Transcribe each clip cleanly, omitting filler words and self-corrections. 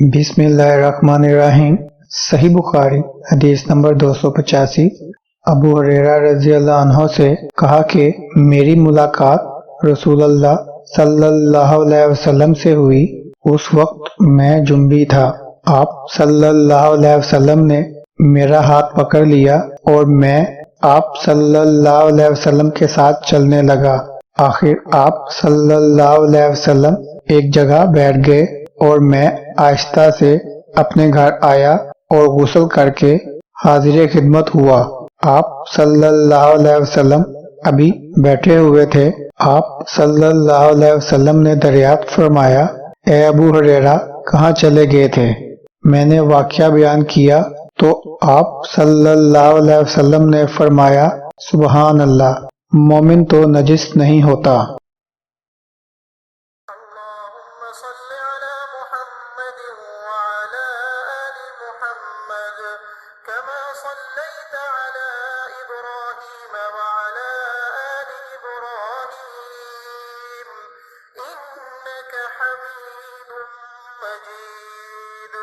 بسم اللہ الرحمن الرحیم۔ صحیح بخاری حدیث نمبر 285۔ ابو ہریرہ رضی اللہ عنہ سے کہا کہ میری ملاقات رسول اللہ صلی اللہ علیہ وسلم سے ہوئی۔ اس وقت میں جنبی تھا۔ آپ صلی اللہ علیہ وسلم نے میرا ہاتھ پکڑ لیا اور میں آپ صلی اللہ علیہ وسلم کے ساتھ چلنے لگا۔ آخر آپ صلی اللہ علیہ وسلم ایک جگہ بیٹھ گئے اور میں آہستہ سے اپنے گھر آیا اور غسل کر کے حاضر خدمت ہوا۔ آپ صلی اللہ علیہ وسلم ابھی بیٹھے ہوئے تھے۔ آپ صلی اللہ علیہ وسلم نے دریافت فرمایا، اے ابو ہریرہ، کہاں چلے گئے تھے؟ میں نے واقعہ بیان کیا تو آپ صلی اللہ علیہ وسلم نے فرمایا، سبحان اللہ، مومن تو نجس نہیں ہوتا۔ اللهم صل على محمد وعلى آل محمد كما صليت على إبراهيم وعلى آل إبراهيم إنك حميد مجيد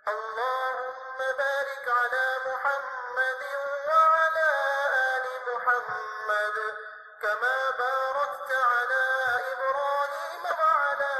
اللهم بارك على محمد وعلى آل محمد كما باركت على إبراهيم وعلى